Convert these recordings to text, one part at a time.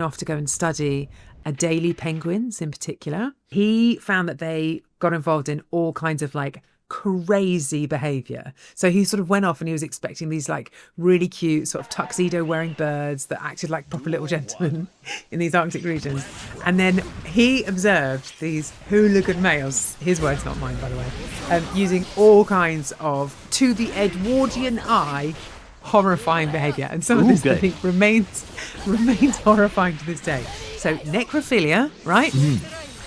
off to go and study Adelie penguins in particular. He found that they got involved in all kinds of like crazy behavior. So he sort of went off and he was expecting these like really cute sort of tuxedo wearing birds that acted like proper little gentlemen in these Arctic regions. And then he observed these hooligan males, his words, not mine, by the way, using all kinds of, to the Edwardian eye, horrifying behavior. And some of this, I think, remains horrifying to this day. So necrophilia, right?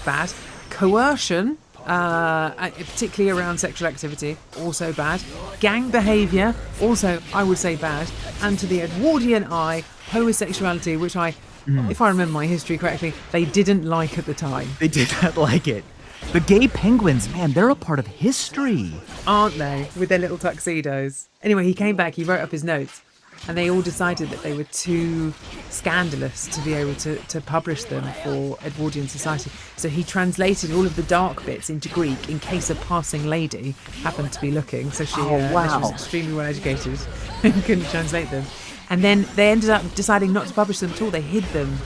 Bad. Coercion, particularly around sexual activity, also bad. Gang behaviour, also, I would say, bad. And to the Edwardian eye, homosexuality, which if I remember my history correctly, they didn't like at the time. They did not like it. The gay penguins, man, they're a part of history. Aren't they? With their little tuxedos. Anyway, he came back, he wrote up his notes, and they all decided that they were too scandalous to be able to publish them for Edwardian society. So he translated all of the dark bits into Greek in case a passing lady happened to be looking. So she was extremely well educated and couldn't translate them. And then they ended up deciding not to publish them at all. They hid them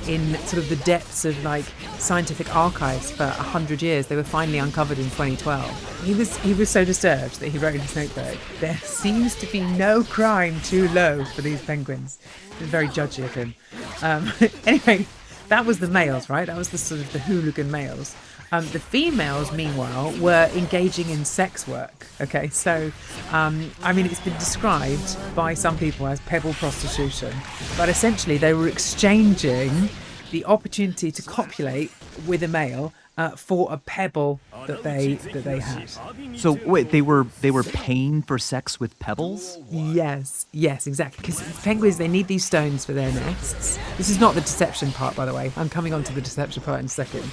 in sort of the depths of like scientific archives for 100 years. They were finally uncovered in 2012. He was so disturbed that he wrote in his notebook, "There seems to be no crime too low for these penguins." It was very judgy of him. Anyway, that was the males, right? That was the sort of the hooligan males. The females, meanwhile, were engaging in sex work. Okay, so, it's been described by some people as pebble prostitution, but essentially they were exchanging the opportunity to copulate with a male for a pebble that they had. So wait, they were paying for sex with pebbles? Yes, exactly. Because penguins, they need these stones for their nests. This is not the deception part, by the way. I'm coming on to the deception part in a second.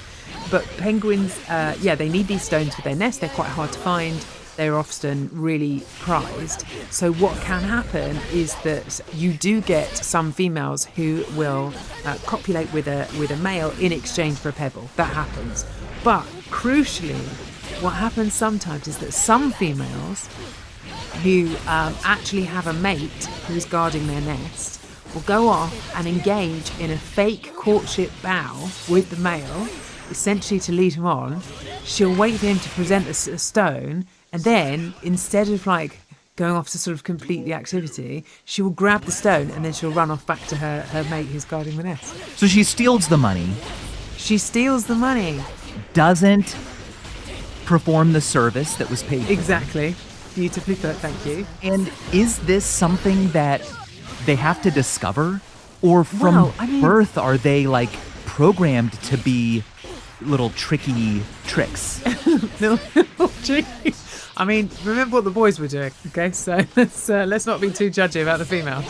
But penguins, they need these stones for their nest. They're quite hard to find. They're often really prized. So what can happen is that you do get some females who will copulate with a male in exchange for a pebble. That happens. But crucially, what happens sometimes is that some females who actually have a mate who's guarding their nest will go off and engage in a fake courtship vow with the male, essentially to lead him on. She'll wait for him to present a stone, and then instead of like going off to sort of complete the activity, she will grab the stone and then she'll run off back to her mate who's guarding the nest. So she steals the money. She steals the money. Doesn't perform the service that was paid for. Exactly. Beautifully put, thank you. And is this something that they have to discover? Or from birth are they like programmed to be little tricky tricks? little tricky. I mean, remember what the boys were doing, okay? So let's not be too judgy about the females.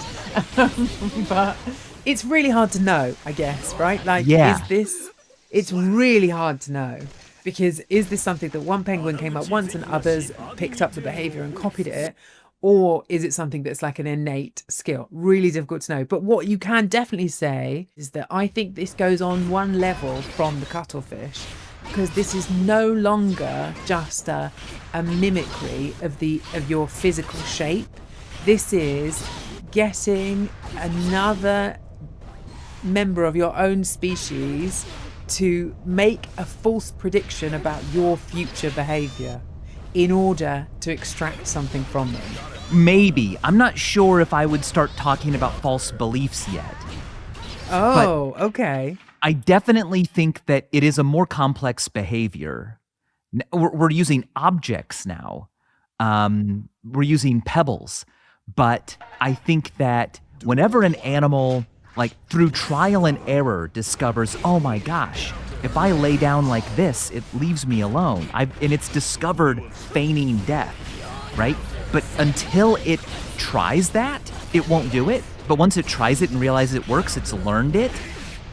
But it's really hard to know, I guess, right? Like, it's really hard to know. Because is this something that one penguin came up once and others picked up the behavior and copied it? Or is it something that's like an innate skill? Really difficult to know. But what you can definitely say is that I think this goes on one level from the cuttlefish, because this is no longer just a mimicry of your physical shape. This is getting another member of your own species to make a false prediction about your future behavior in order to extract something from them. Maybe. I'm not sure if I would start talking about false beliefs yet. Oh, okay. I definitely think that it is a more complex behavior. We're using objects now. We're using pebbles. But I think that whenever an animal, like through trial and error, discovers, oh my gosh, if I lay down like this, it leaves me alone. And it's discovered feigning death, right? But until it tries that, it won't do it. But once it tries it and realizes it works, it's learned it.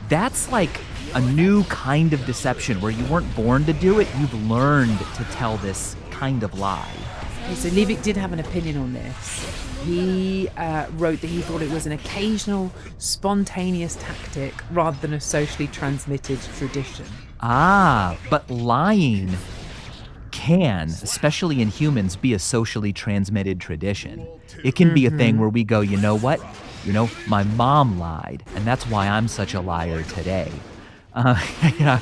That's like a new kind of deception where you weren't born to do it. You've learned to tell this kind of lie. So Liebig did have an opinion on this. He wrote that he thought it was an occasional spontaneous tactic rather than a socially transmitted tradition. But lying can, especially in humans, be a socially transmitted tradition. It can be a thing where we go, you know what? My mom lied, and that's why I'm such a liar today.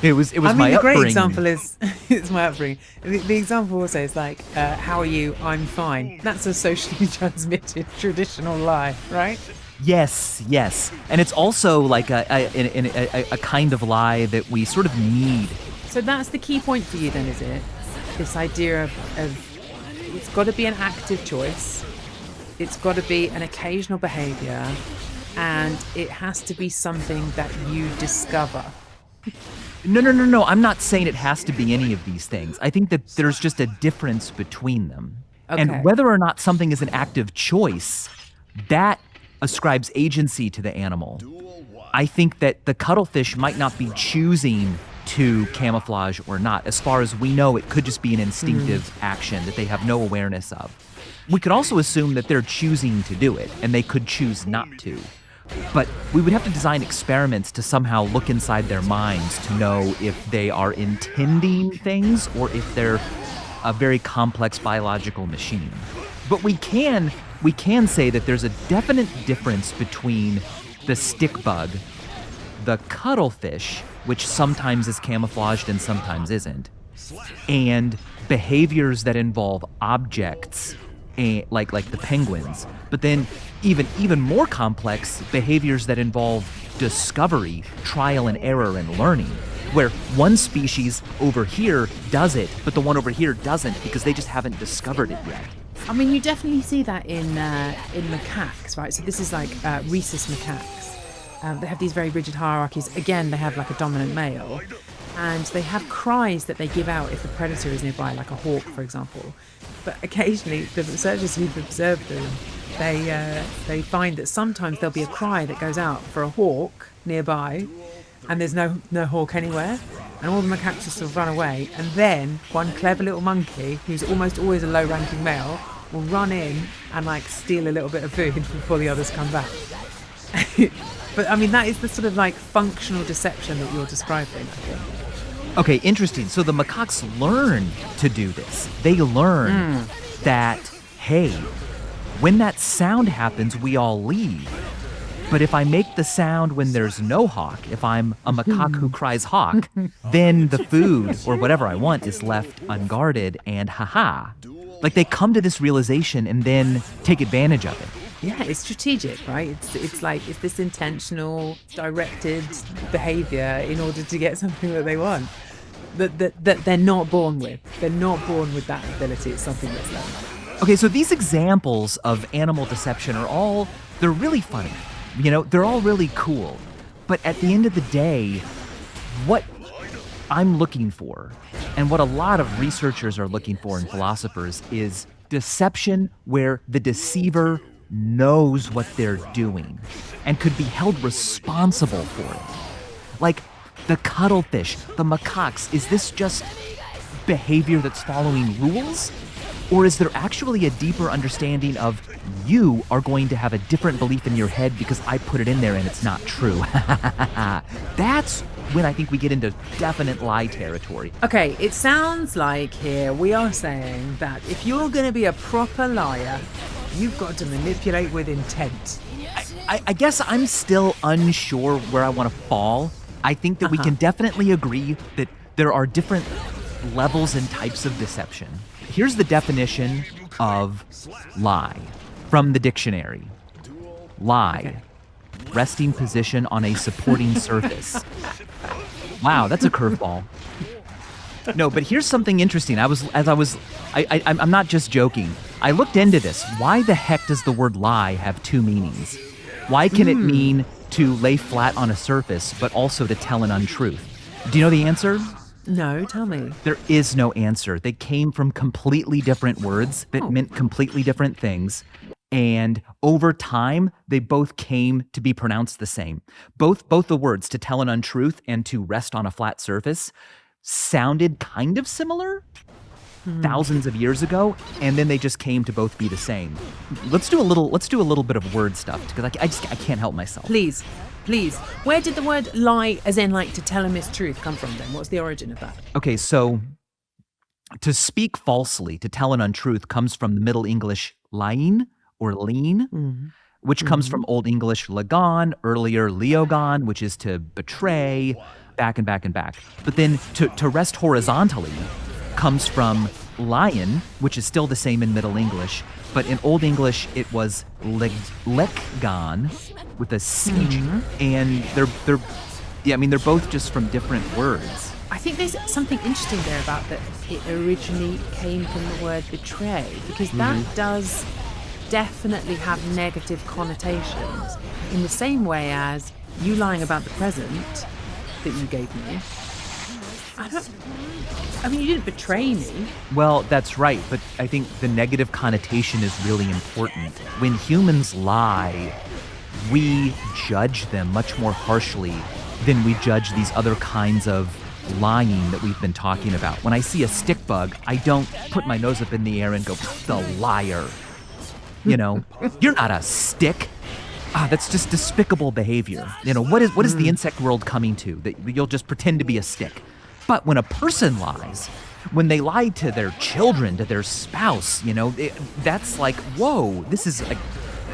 It was I mean, my the great upbringing. example is it's my upbringing. The example also is like, "How are you? I'm fine." That's a socially transmitted traditional lie, right? Yes, and it's also like a kind of lie that we sort of need. So that's the key point for you, then, is it? This idea of it's got to be an active choice, it's got to be an occasional behaviour, and it has to be something that you discover. No. I'm not saying it has to be any of these things. I think that there's just a difference between them. Okay. And whether or not something is an active choice, that ascribes agency to the animal. I think that the cuttlefish might not be choosing to camouflage or not. As far as we know, it could just be an instinctive action that they have no awareness of. We could also assume that they're choosing to do it, and they could choose not to. But we would have to design experiments to somehow look inside their minds to know if they are intending things or if they're a very complex biological machine. But we can say that there's a definite difference between the stick bug, the cuttlefish, which sometimes is camouflaged and sometimes isn't, and behaviors that involve objects, like the penguins. But then even more complex behaviors that involve discovery, trial and error, and learning, where one species over here does it, but the one over here doesn't because they just haven't discovered it yet. I mean, you definitely see that in macaques, right? So this is like rhesus macaques. They have these very rigid hierarchies. Again, they have like a dominant male, and they have cries that they give out if a predator is nearby, like a hawk, for example. But occasionally, the researchers who've observed them, they find that sometimes there'll be a cry that goes out for a hawk nearby, and there's no hawk anywhere, and all the macaques just sort of run away. And then one clever little monkey, who's almost always a low-ranking male, will run in and like steal a little bit of food before the others come back. But I mean, that is the sort of like functional deception that you're describing, I think. Okay, interesting. So the macaques learn to do this. They learn that, hey, when that sound happens, we all leave. But if I make the sound when there's no hawk, if I'm a macaque who cries hawk, then the food or whatever I want is left unguarded, and haha. Like, they come to this realization and then take advantage of it. Yeah, it's strategic, right? It's like, it's this intentional, directed behavior in order to get something that they want. That they're not born with. They're not born with that ability. It's something that's learned. Okay, so these examples of animal deception they're really funny. They're all really cool. But at the end of the day, what I'm looking for, and what a lot of researchers are looking for and philosophers, is deception where the deceiver knows what they're doing and could be held responsible for it. Like the cuttlefish, the macaques, is this just behavior that's following rules? Or is there actually a deeper understanding of you are going to have a different belief in your head because I put it in there and it's not true? That's when I think we get into definite lie territory. Okay, it sounds like here we are saying that if you're going to be a proper liar, you've got to manipulate with intent. I guess I'm still unsure where I want to fall. I think that we can definitely agree that there are different levels and types of deception. Here's the definition of lie from the dictionary. Lie, resting position on a supporting surface. Wow, that's a curveball. No, but here's something interesting. I'm not just joking. I looked into this. Why the heck does the word lie have two meanings? Why can it mean to lay flat on a surface, but also to tell an untruth? Do you know the answer? No, tell me. There is no answer. They came from completely different words that meant completely different things. And over time, they both came to be pronounced the same. Both the words, to tell an untruth and to rest on a flat surface, sounded kind of similar thousands of years ago, and then they just came to both be the same. Let's do a little bit of word stuff, because I can't help myself. Please. Where did the word lie, as in like to tell a mistruth, come from then? What's the origin of that? Okay, so to speak falsely, to tell an untruth, comes from the Middle English lying or lean, which comes from Old English lagon, earlier leogon, which is to betray, back and back and back. But then to rest horizontally comes from lion, which is still the same in Middle English, but in Old English it was lekgon with a C, and they're both just from different words. I think there's something interesting there about that it originally came from the word betray, because that does definitely have negative connotations in the same way as you lying about the present that you gave me. You didn't betray me. Well, that's right, but I think the negative connotation is really important. When humans lie, we judge them much more harshly than we judge these other kinds of lying that we've been talking about. When I see a stick bug, I don't put my nose up in the air and go, the liar. You're not a stick. That's just despicable behavior. What is the insect world coming to? That you'll just pretend to be a stick. But when a person lies, when they lie to their children, to their spouse, that's like, whoa, this is like,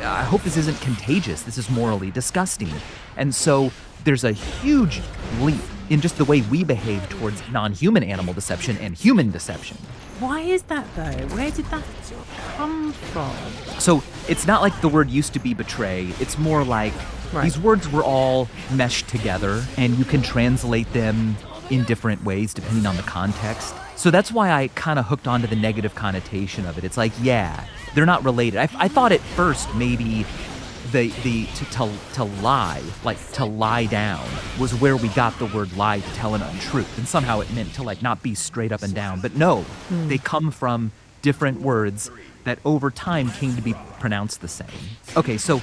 I hope this isn't contagious. This is morally disgusting. And so there's a huge leap in just the way we behave towards non-human animal deception and human deception. Why is that though? Where did that come from? So it's not like the word used to be betray. It's more like these words were all meshed together, and you can translate them in different ways depending on the context. So that's why I kind of hooked onto the negative connotation of it. It's like, yeah, they're not related. I thought at first maybe to lie, like to lie down, was where we got the word lie, to tell an untruth, and somehow it meant to like not be straight up and down. But no, they come from different words that over time came to be pronounced the same. Okay, so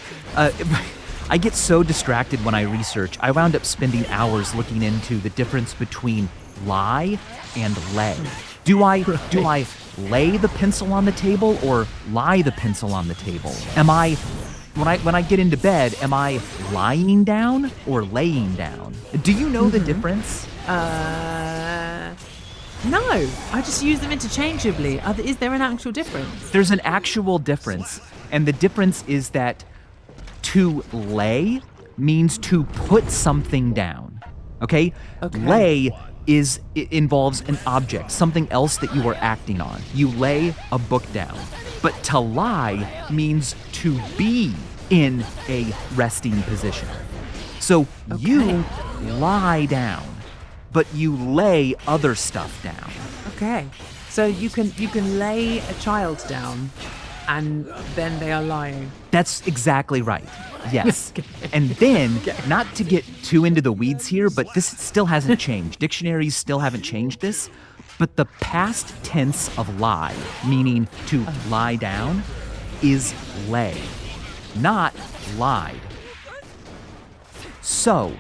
I get so distracted when I research. I wound up spending hours looking into the difference between lie and lay. Do I lay the pencil on the table or lie the pencil on the table? When I get into bed, am I lying down or laying down? Do you know the difference? No, I just use them interchangeably. Is there an actual difference? There's an actual difference, and the difference is that to lay means to put something down. Okay? Lay involves an object, something else that you are acting on. You lay a book down. But to lie means to be in a resting position. So you lie down, but you lay other stuff down. Okay. So you can lay a child down and then they are lying. That's exactly right. Yes. And then, not to get too into the weeds here, but this still hasn't changed. Dictionaries still haven't changed this. But the past tense of lie, meaning to lie down, is lay, not lied. So,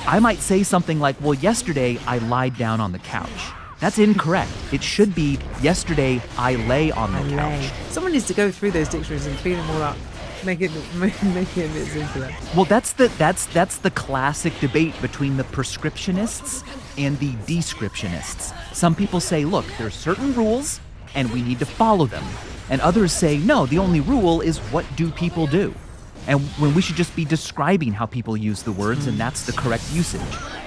I might say something like, well, yesterday I lied down on the couch. That's incorrect. It should be, yesterday I lay on the couch. Someone needs to go through those dictionaries and clean them all up. Make it a bit simpler. Well, that's the classic debate between the prescriptionists and the descriptionists. Some people say, look, there's certain rules and we need to follow them. And others say, no, the only rule is what do people do? And when we should just be describing how people use the words, and that's the correct usage.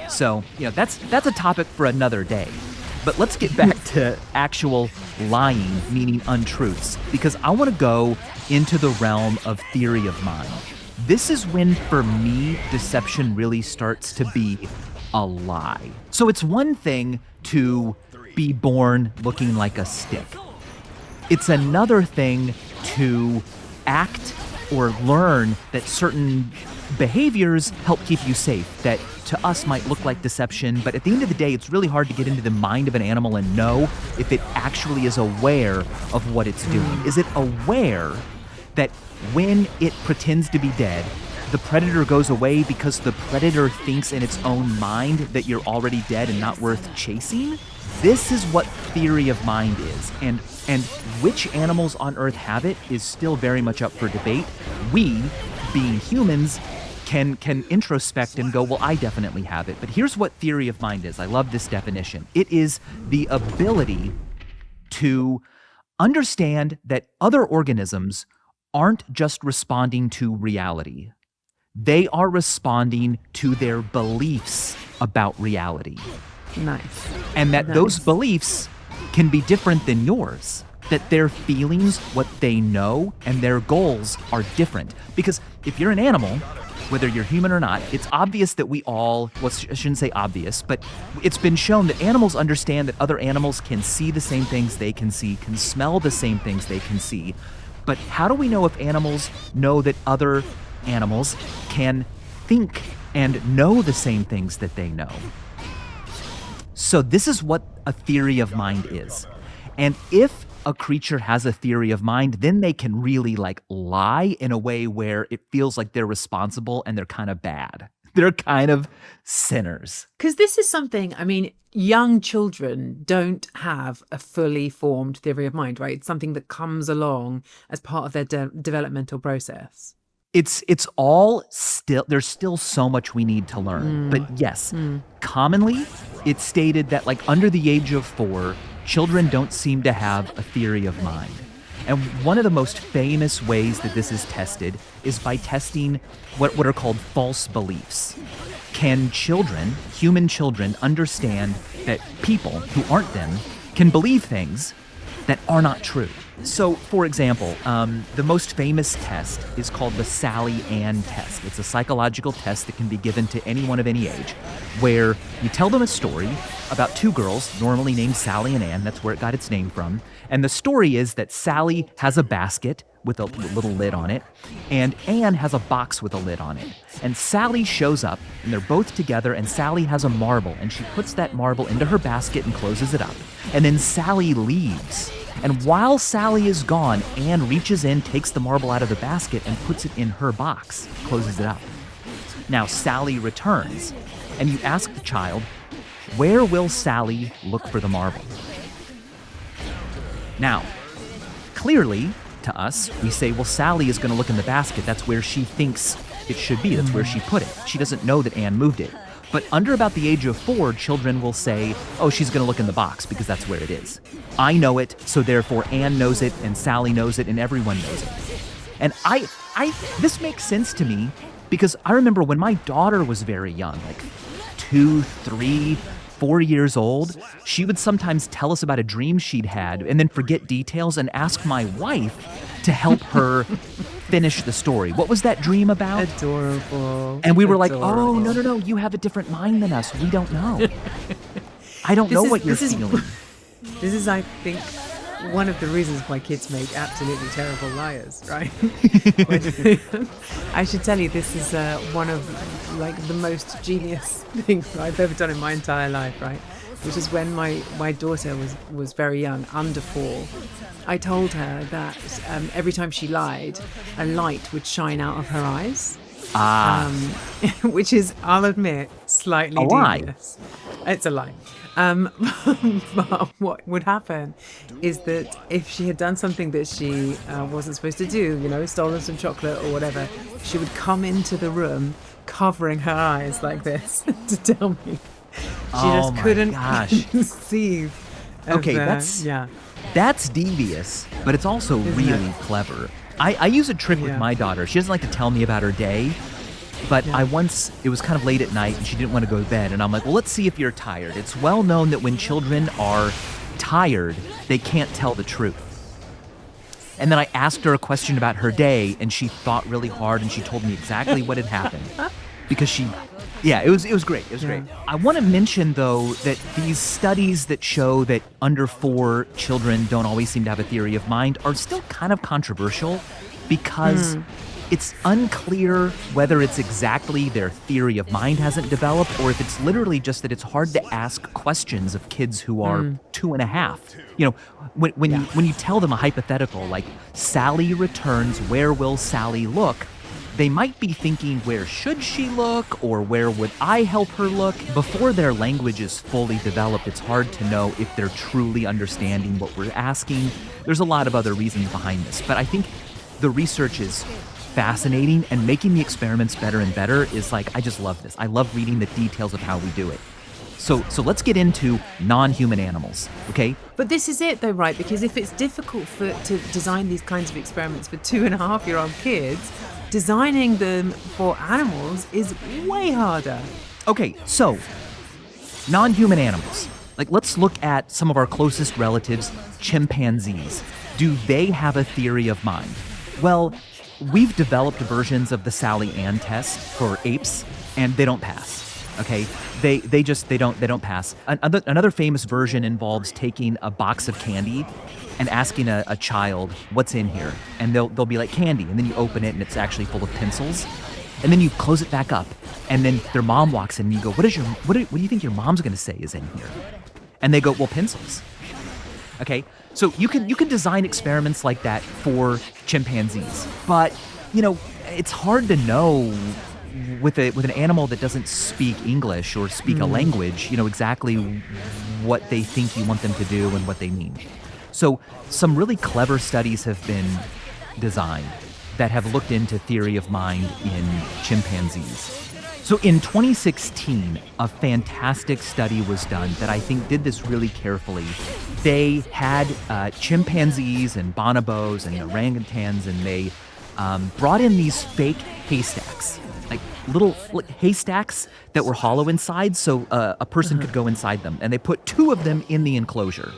So, that's a topic for another day. But let's get back to actual lying, meaning untruths, because I want to go into the realm of theory of mind. This is when, for me, deception really starts to be a lie. So it's one thing to be born looking like a stick. It's another thing to act or learn that certain behaviors help keep you safe, that to us might look like deception, but at the end of the day, it's really hard to get into the mind of an animal and know if it actually is aware of what it's doing. Is it aware that when it pretends to be dead, the predator goes away because the predator thinks in its own mind that you're already dead and not worth chasing? This is what theory of mind is, and which animals on Earth have it is still very much up for debate. We, being humans, can introspect and go, well, I definitely have it. But here's what theory of mind is. I love this definition. It is the ability to understand that other organisms aren't just responding to reality. They are responding to their beliefs about reality. Nice. And that those Nice. beliefs can be different than yours. That their feelings, what they know, and their goals are different. Because if you're an animal, whether you're human or not, it's obvious that we all, well, I shouldn't say obvious, but it's been shown that animals understand that other animals can see the same things they can see, can smell the same things they can see. But how do we know if animals know that other animals can think and know the same things that they know? So this is what a theory of mind is. And if a creature has a theory of mind, then they can really like lie in a way where it feels like they're responsible and they're kind of bad. They're kind of sinners. Because this is something, I mean, young children don't have a fully formed theory of mind, right? It's something that comes along as part of their developmental process. It's all still, there's still so much we need to learn. But yes, commonly it's stated that like under the age of 4, children don't seem to have a theory of mind. And one of the most famous ways that this is tested is by testing what are called false beliefs. Can children, human children, understand that people who aren't them can believe things that are not true? So, for example, the most famous test is called the Sally Ann test. It's a psychological test that can be given to anyone of any age, where you tell them a story about 2 girls, normally named Sally and Ann. That's where it got its name from. And the story is that Sally has a basket with a little lid on it, and Ann has a box with a lid on it. And Sally shows up, and they're both together, and Sally has a marble, and she puts that marble into her basket and closes it up. And then Sally leaves. And while Sally is gone, Anne reaches in, takes the marble out of the basket, and puts it in her box, closes it up. Now Sally returns, and you ask the child, where will Sally look for the marble? Now, clearly, to us, we say, well, Sally is going to look in the basket. That's where she thinks it should be. That's where she put it. She doesn't know that Anne moved it. But under about the age of 4, children will say, oh, she's going to look in the box because that's where it is. I know it, so therefore Anne knows it, and Sally knows it, and everyone knows it. And this makes sense to me because I remember when my daughter was very young, like 2, 3, 4 years old, she would sometimes tell us about a dream she'd had and then forget details and ask my wife to help her finish the story. What was that dream about? Adorable. And we were like, Adorable. oh, no, you have a different mind than us. We don't know. I don't know what you're feeling. This is, I think, one of the reasons why kids make absolutely terrible liars, right? I should tell you, this is one of like the most genius things that I've ever done in my entire life, right? Which is when my daughter was very young, under 4. I told her that every time she lied, a light would shine out of her eyes. Which is, I'll admit, slightly devious. It's a lie. But what would happen is that if she had done something that she wasn't supposed to do, stolen some chocolate or whatever, she would come into the room covering her eyes like this to tell me. She just couldn't conceive. Okay, that's devious, but it's also really clever. I use a trick with my daughter. She doesn't like to tell me about her day, but it was kind of late at night and she didn't want to go to bed. And I'm like, well, let's see if you're tired. It's well known that when children are tired, they can't tell the truth. And then I asked her a question about her day and she thought really hard and she told me exactly what had happened. Because it was great. It was great. I want to mention, though, that these studies that show that under 4 children don't always seem to have a theory of mind are still kind of controversial because it's unclear whether it's exactly their theory of mind hasn't developed or if it's literally just that it's hard to ask questions of kids who are 2.5. When you tell them a hypothetical like Sally returns, where will Sally look? They might be thinking, where should she look, or where would I help her look? Before their language is fully developed, it's hard to know if they're truly understanding what we're asking. There's a lot of other reasons behind this, but I think the research is fascinating, and making the experiments better and better is like, I just love this. I love reading the details of how we do it. So let's get into non-human animals, okay? But this is it though, right? Because if it's difficult to design these kinds of experiments for 2.5-year-old kids, designing them for animals is way harder. Okay, so non-human animals. Like, let's look at some of our closest relatives, chimpanzees. Do they have a theory of mind? Well, we've developed versions of the Sally Ann test for apes, and they don't pass. Okay, they don't pass. Another famous version involves taking a box of candy and asking a child what's in here, and they'll be like candy, and then you open it and it's actually full of pencils, and then you close it back up, and then their mom walks in and you go, what do you think your mom's going to say is in here? And they go, well, pencils. Okay, so you can design experiments like that for chimpanzees, but it's hard to know with an animal that doesn't speak English or speak a language, exactly what they think you want them to do and what they mean. So some really clever studies have been designed that have looked into theory of mind in chimpanzees. So in 2016, a fantastic study was done that I think did this really carefully. They had chimpanzees and bonobos and orangutans, and they brought in these fake haystacks, like little haystacks that were hollow inside, so a person could go inside them. And they put 2 of them in the enclosure.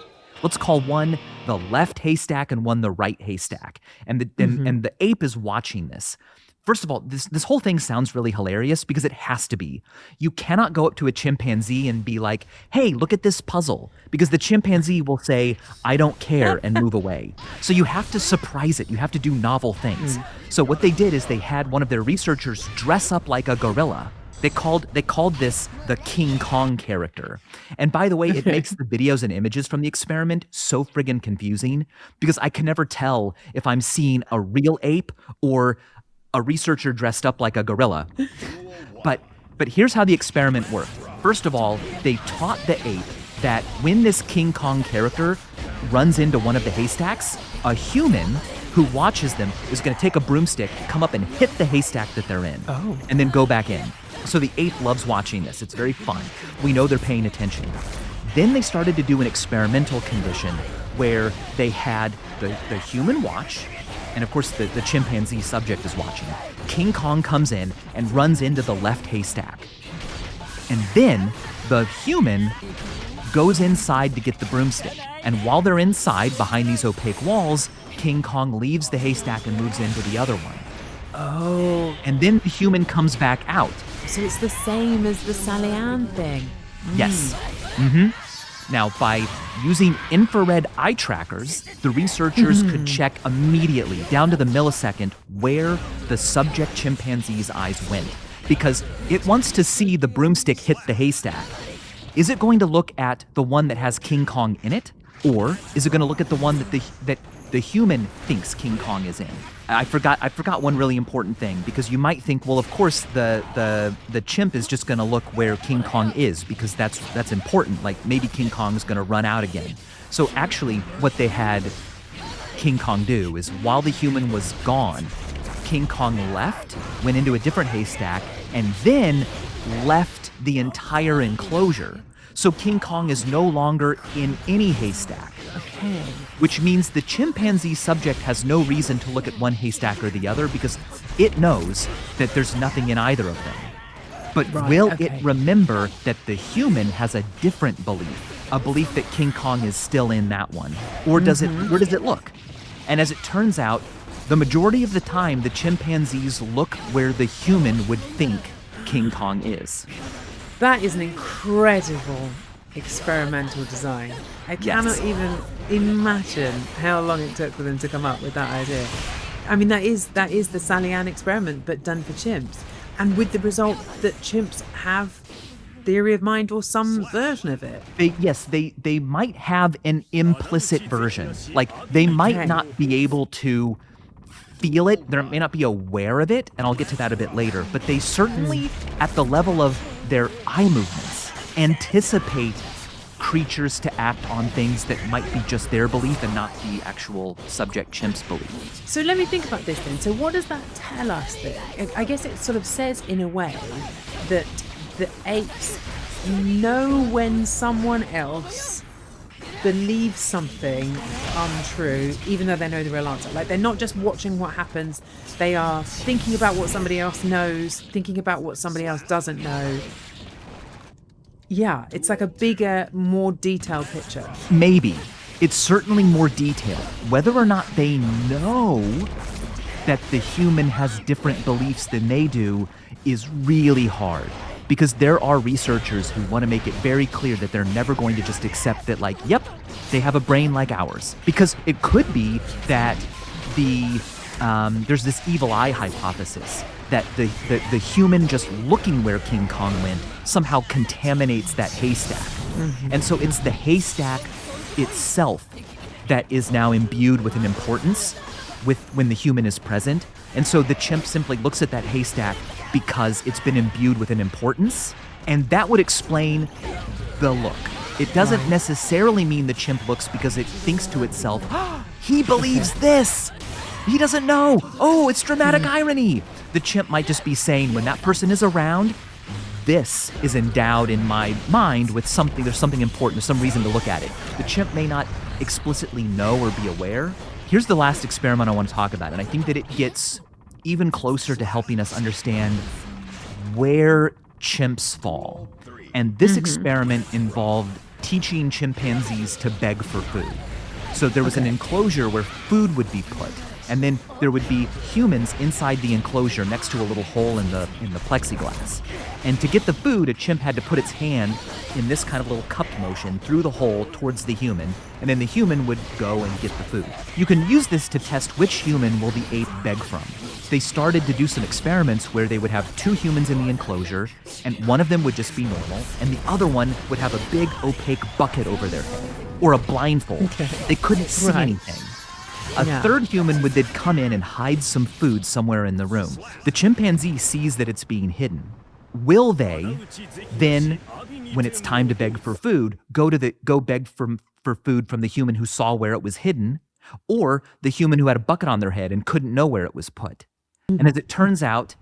Let's call one the left haystack and one the right haystack. And the ape is watching this. First of all, this whole thing sounds really hilarious because it has to be. You cannot go up to a chimpanzee and be like, hey, look at this puzzle, because the chimpanzee will say, I don't care, and move away. So you have to surprise it. You have to do novel things. So what they did is they had one of their researchers dress up like a gorilla. They called this the King Kong character. And by the way, it makes the videos and images from the experiment so friggin' confusing because I can never tell if I'm seeing a real ape or a researcher dressed up like a gorilla. But here's how the experiment worked. First of all, they taught the ape that when this King Kong character runs into one of the haystacks, a human who watches them is going to take a broomstick, come up and hit the haystack that they're in, and then go back in. So the ape loves watching this. It's very fun. We know they're paying attention. Then they started to do an experimental condition where they had the human watch, and of course the chimpanzee subject is watching. King Kong comes in and runs into the left haystack. And then the human goes inside to get the broomstick. And while they're inside, behind these opaque walls, King Kong leaves the haystack and moves into the other one. Oh. And then the human comes back out. So it's the same as the Sally Ann thing. Yes. Now, by using infrared eye trackers, the researchers could check immediately, down to the millisecond, where the subject chimpanzee's eyes went. Because it wants to see the broomstick hit the haystack. Is it going to look at the one that has King Kong in it? Or is it going to look at the one that the human thinks King Kong is in? I forgot one really important thing, because you might think, well, of course the chimp is just going to look where King Kong is, because that's important. Like maybe King Kong's going to run out again. So actually, what they had King Kong do is, while the human was gone, King Kong left, went into a different haystack, and then left the entire enclosure. So King Kong is no longer in any haystack. Okay. Which means the chimpanzee subject has no reason to look at one haystack or the other, because it knows that there's nothing in either of them. But will it remember that the human has a different belief, a belief that King Kong is still in that one? Or does where does it look? And as it turns out, the majority of the time, the chimpanzees look where the human would think King Kong is. That is an incredible experimental design. I cannot even imagine how long it took for them to come up with that idea. I mean, that is the Sally Ann experiment, but done for chimps. And with the result that chimps have theory of mind, or some version of it. They might have an implicit version. Like, they might not be able to feel it. They may not be aware of it, and I'll get to that a bit later. But they certainly, at the level of their eye movements, anticipate creatures to act on things that might be just their belief and not the actual subject chimp's belief. So let me think about this then. So what does that tell us then? I guess it sort of says in a way that the apes know when someone else believes something untrue, even though they know the real answer. Like, they're not just watching what happens, they are thinking about what somebody else knows, thinking about what somebody else doesn't know. Yeah, it's like a bigger, more detailed picture. Maybe. It's certainly more detailed. Whether or not they know that the human has different beliefs than they do is really hard. Because there are researchers who want to make it very clear that they're never going to just accept that, like, yep, they have a brain like ours. Because it could be that there's this evil eye hypothesis that the human just looking where King Kong went somehow contaminates that haystack. Mm-hmm. And so it's the haystack itself that is now imbued with an importance when the human is present. And so the chimp simply looks at that haystack because it's been imbued with an importance, and that would explain the look. It doesn't necessarily mean the chimp looks because it thinks to itself, oh, he believes this. He doesn't know. Oh, it's dramatic irony. The chimp might just be saying, when that person is around, this is endowed in my mind with something, there's something important, there's some reason to look at it. The chimp may not explicitly know or be aware. Here's the last experiment I want to talk about, and I think that it gets even closer to helping us understand where chimps fall. And this experiment involved teaching chimpanzees to beg for food. So there was an enclosure where food would be put, and then there would be humans inside the enclosure next to a little hole in the plexiglass. And to get the food, a chimp had to put its hand in this kind of little cup motion through the hole towards the human, and then the human would go and get the food. You can use this to test which human will the ape beg from. They started to do some experiments where they would have two humans in the enclosure, and one of them would just be normal, and the other one would have a big opaque bucket over their head, or a blindfold. Okay. They couldn't see anything. A third human would then come in and hide some food somewhere in the room. The chimpanzee sees that it's being hidden. Will they then, when it's time to beg for food, go beg for food from the human who saw where it was hidden, or the human who had a bucket on their head and couldn't know where it was put? And as it turns out,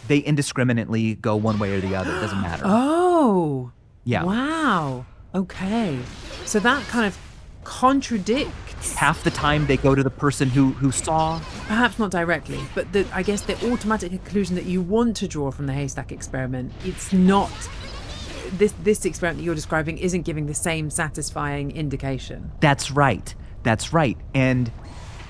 they indiscriminately go one way or the other. It doesn't matter. Oh. Yeah. Wow. Okay. So that kind of contradicts. Half the time they go to the person who saw. Perhaps not directly, but I guess the automatic conclusion that you want to draw from the haystack experiment, it's not. This experiment that you're describing isn't giving the same satisfying indication. That's right. And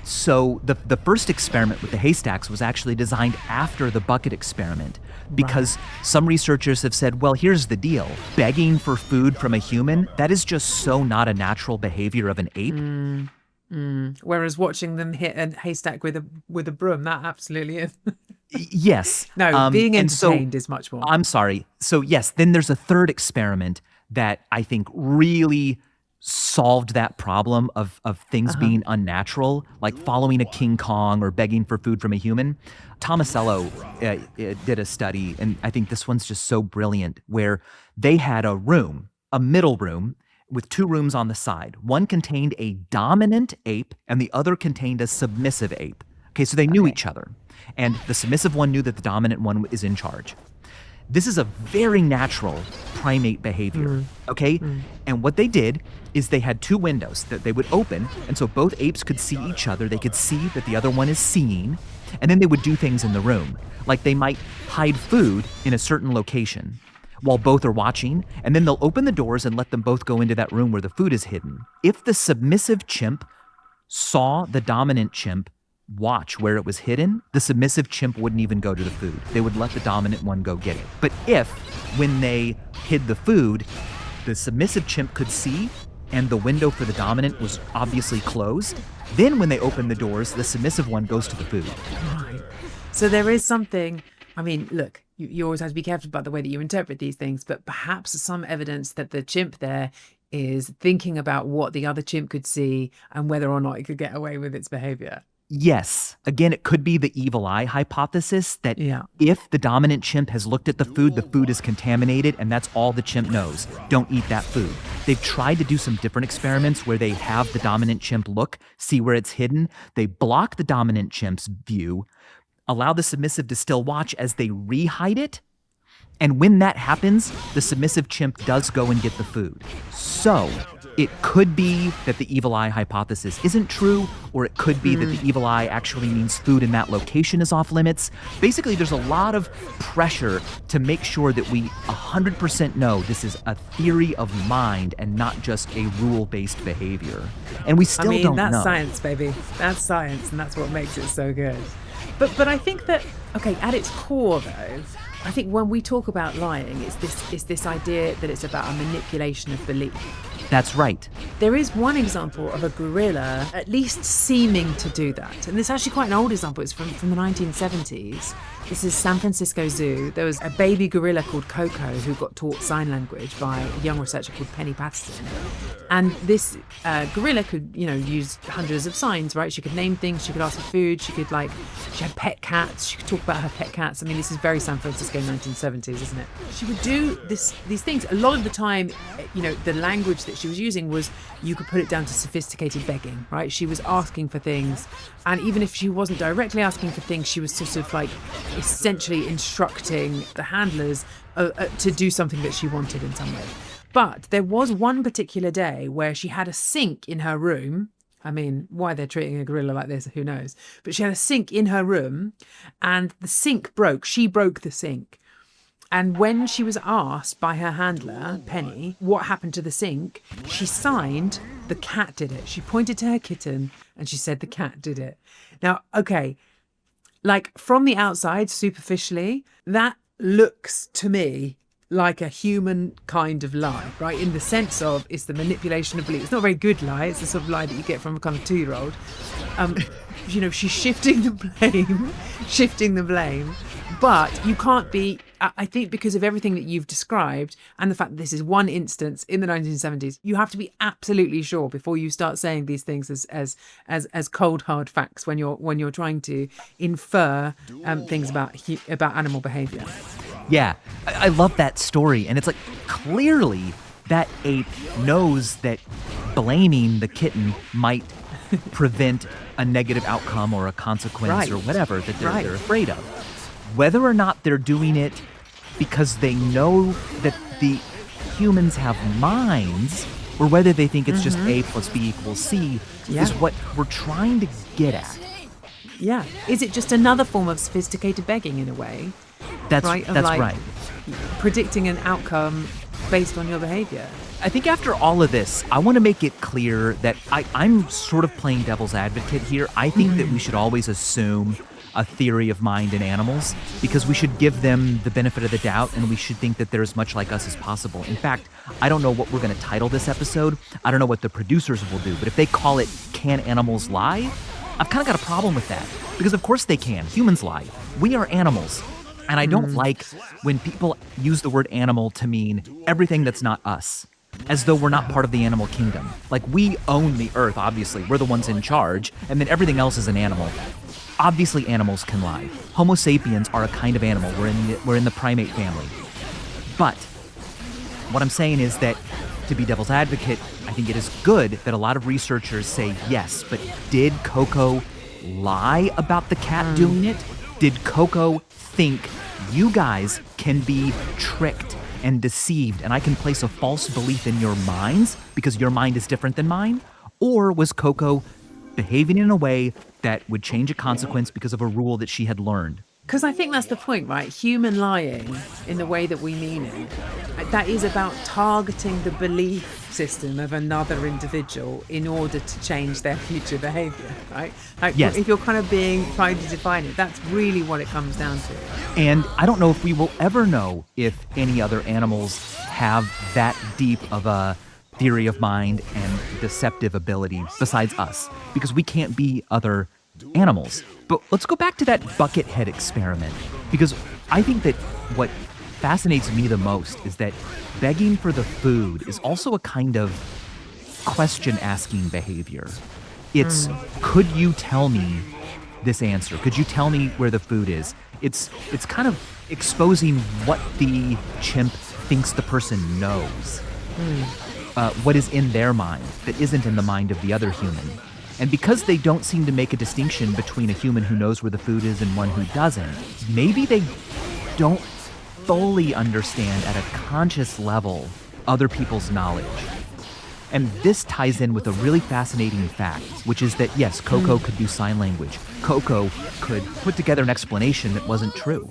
so the first experiment with the haystacks was actually designed after the bucket experiment, because some researchers have said, well, here's the deal. Begging for food from a human, that is just so not a natural behavior of an ape. Whereas watching them hit a haystack with a broom, that absolutely is. Yes. No, being entertained is much more. I'm sorry. So yes, then there's a third experiment that I think really solved that problem of things being unnatural, like following a King Kong or begging for food from a human. Tomasello did a study, and I think this one's just so brilliant, where they had a middle room, with two rooms on the side. One contained a dominant ape, and the other contained a submissive ape. Okay, so they knew each other. And the submissive one knew that the dominant one is in charge. This is a very natural primate behavior, okay? And what they did is they had two windows that they would open, and so both apes could see each other. They could see that the other one is seeing, and then they would do things in the room. Like they might hide food in a certain location while both are watching, and then they'll open the doors and let them both go into that room where the food is hidden. If the submissive chimp saw the dominant chimp watch where it was hidden, the submissive chimp wouldn't even go to the food. They would let the dominant one go get it. But if, when they hid the food, the submissive chimp could see and the window for the dominant was obviously closed, then when they open the doors, the submissive one goes to the food. Right. So there is something, I mean, look, you always have to be careful about the way that you interpret these things, but perhaps some evidence that the chimp there is thinking about what the other chimp could see and whether or not it could get away with its behavior. Yes. Again, it could be the evil eye hypothesis that if the dominant chimp has looked at the food is contaminated, and that's all the chimp knows. Don't eat that food. They've tried to do some different experiments where they have the dominant chimp look, see where it's hidden. They block the dominant chimp's view, allow the submissive to still watch as they re-hide it, And when that happens, the submissive chimp does go and get the food. So it could be that the evil eye hypothesis isn't true, or it could be that the evil eye actually means food in that location is off limits. Basically, there's a lot of pressure to make sure that we 100% know this is a theory of mind and not just a rule-based behavior. And we still don't know. That's science, baby. That's science, and that's what makes it so good. But I think that, okay, at its core, though, I think when we talk about lying, it's this idea that it's about a manipulation of belief. That's right. There is one example of a gorilla at least seeming to do that. And it's actually quite an old example. It's from the 1970s. This is San Francisco Zoo. There was a baby gorilla called Coco who got taught sign language by a young researcher called Penny Patterson. And this gorilla could, use hundreds of signs, right? She could name things, she could ask for food, she had pet cats, she could talk about her pet cats. I mean, this is very San Francisco 1970s, isn't it? She would do these things. A lot of the time, the language that she was using was, you could put it down to sophisticated begging, right? She was asking for things. And even if she wasn't directly asking for things, she was sort of like essentially instructing the handlers to do something that she wanted in some way. But there was one particular day where she had a sink in her room. I mean, why they're treating a gorilla like this, who knows? But she had a sink in her room and the sink broke. She broke the sink. And when she was asked by her handler, Penny, what happened to the sink, she signed, the cat did it. She pointed to her kitten and she said the cat did it. Now, okay, like from the outside, superficially, that looks to me like a human kind of lie, right? In the sense of it's the manipulation of belief. It's not a very good lie. It's the sort of lie that you get from a kind of 2-year-old. She's shifting the blame. But you can't be, I think because of everything that you've described and the fact that this is one instance in the 1970s, you have to be absolutely sure before you start saying these things as cold hard facts when you're trying to infer things about animal behavior. Yeah, I love that story. And it's like, clearly that ape knows that blaming the kitten might prevent a negative outcome or a consequence or whatever that they're afraid of. Whether or not they're doing it because they know that the humans have minds, or whether they think it's just A plus B equals C, is what we're trying to get at. Yeah. Is it just another form of sophisticated begging in a way? That's right. Predicting an outcome based on your behavior. I think after all of this, I want to make it clear that I'm sort of playing devil's advocate here. I think that we should always assume a theory of mind in animals because we should give them the benefit of the doubt and we should think that they're as much like us as possible. In fact, I don't know what we're going to title this episode. I don't know what the producers will do, but if they call it Can Animals Lie? I've kind of got a problem with that because of course they can. Humans lie. We are animals. And I don't like when people use the word animal to mean everything that's not us, as though we're not part of the animal kingdom. Like we own the earth, obviously. We're the ones in charge, and then everything else is an animal. Obviously, animals can lie. Homo sapiens are a kind of animal. We're in the primate family. But what I'm saying is that to be devil's advocate, I think it is good that a lot of researchers say yes, but did Coco lie about the cat doing it? Did Coco think you guys can be tricked and deceived and I can place a false belief in your minds because your mind is different than mine? Or was Coco behaving in a way that would change a consequence because of a rule that she had learned? Because I think that's the point, right? Human lying in the way that we mean it, that is about targeting the belief system of another individual in order to change their future behavior, right? Like yes. If you're kind of trying to define it, that's really what it comes down to. And I don't know if we will ever know if any other animals have that deep of a theory of mind and deceptive ability besides us, because we can't be other animals. But let's go back to that bucket head experiment, because I think that what fascinates me the most is that begging for the food is also a kind of question-asking behavior. It's, could you tell me this answer? Could you tell me where the food is? It's kind of exposing what the chimp thinks the person knows, what is in their mind that isn't in the mind of the other human. And because they don't seem to make a distinction between a human who knows where the food is and one who doesn't, maybe they don't fully understand at a conscious level other people's knowledge. And this ties in with a really fascinating fact, which is that, yes, Coco could do sign language. Coco could put together an explanation that wasn't true.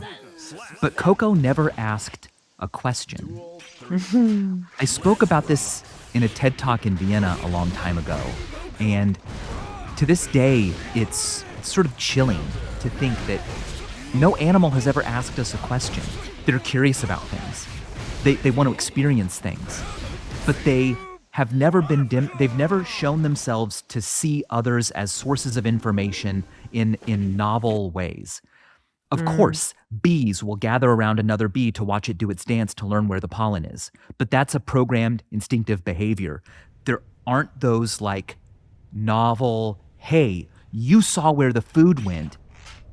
But Coco never asked a question. I spoke about this in a TED Talk in Vienna a long time ago. And to this day, it's sort of chilling to think that no animal has ever asked us a question. They're curious about things. They want to experience things. But they have never they've never shown themselves to see others as sources of information in novel ways. Of course, bees will gather around another bee to watch it do its dance to learn where the pollen is. But that's a programmed instinctive behavior. There aren't those like novel, hey, you saw where the food went.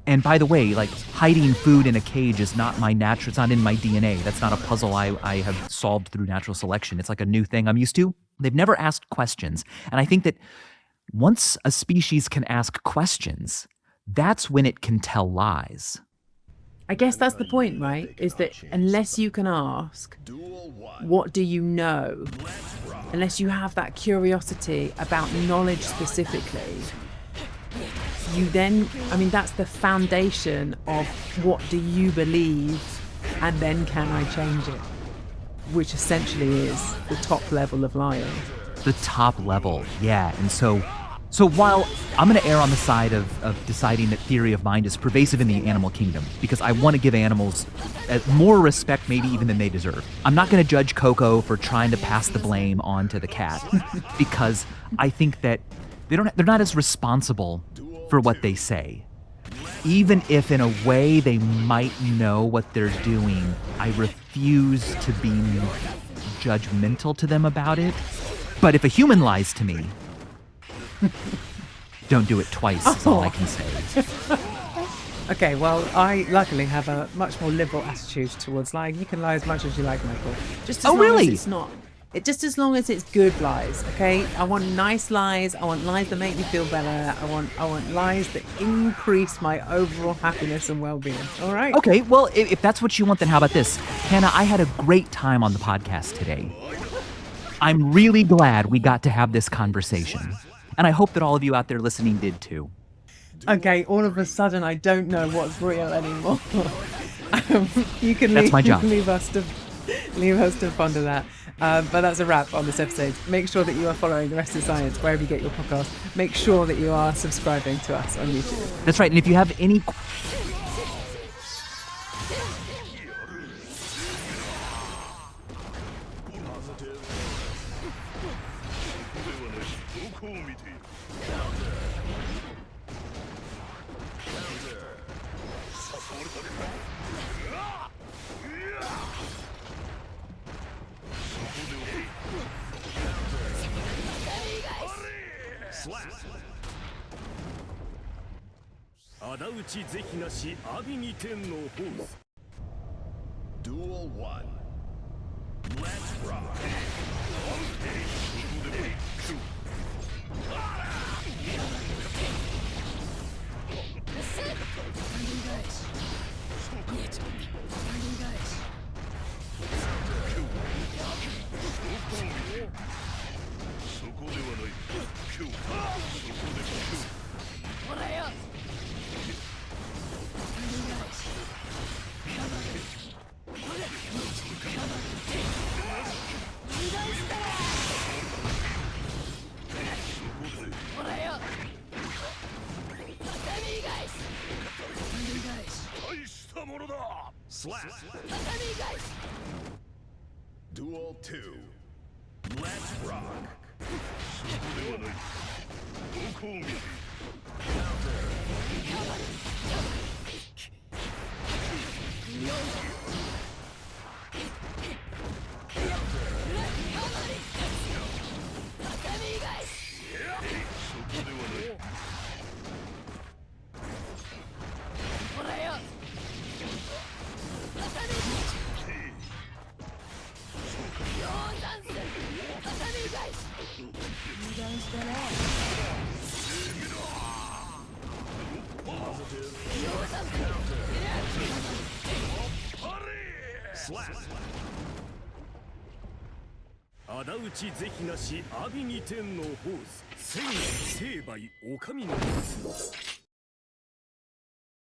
And by the way, like hiding food in a cage is not my natural, it's not in my DNA. That's not a puzzle I have solved through natural selection. It's like a new thing I'm used to. They've never asked questions. And I think that once a species can ask questions, that's when it can tell lies. I guess that's the point, right? Is that unless you can ask, what do you know? Unless you have that curiosity about knowledge specifically, you then, I mean, that's the foundation of what do you believe, and then can I change it? Which essentially is the top level of lying. The top level, yeah. And so while I'm going to err on the side of deciding that theory of mind is pervasive in the animal kingdom, because I want to give animals more respect maybe even than they deserve. I'm not going to judge Coco for trying to pass the blame on to the cat, because I think that they're not as responsible for what they say. Even if in a way they might know what they're doing, I refuse to be judgmental to them about it. But if a human lies to me, don't do it twice, is all I can say. Okay, well, I luckily have a much more liberal attitude towards lying. You can lie as much as you like, Michael. Just as long as it's not. Just as long as it's good lies, okay? I want nice lies. I want lies that make me feel better. I want lies that increase my overall happiness and well-being. All right? Okay, well, if that's what you want, then how about this? Hannah, I had a great time on the podcast today. I'm really glad we got to have this conversation. And I hope that all of you out there listening did too. Okay, all of a sudden I don't know what's real anymore. You can That's my job. leave us to ponder that. But that's a wrap on this episode. Make sure that you are following The Rest of Science wherever you get your podcast. Make sure that you are subscribing to us on YouTube. That's right. And if you have any... Duel 1. Let's rock. Slap. Duel 2. Let's rock. slap. 仇討ち是非なし阿鼻二天のホース千世売お上のやつ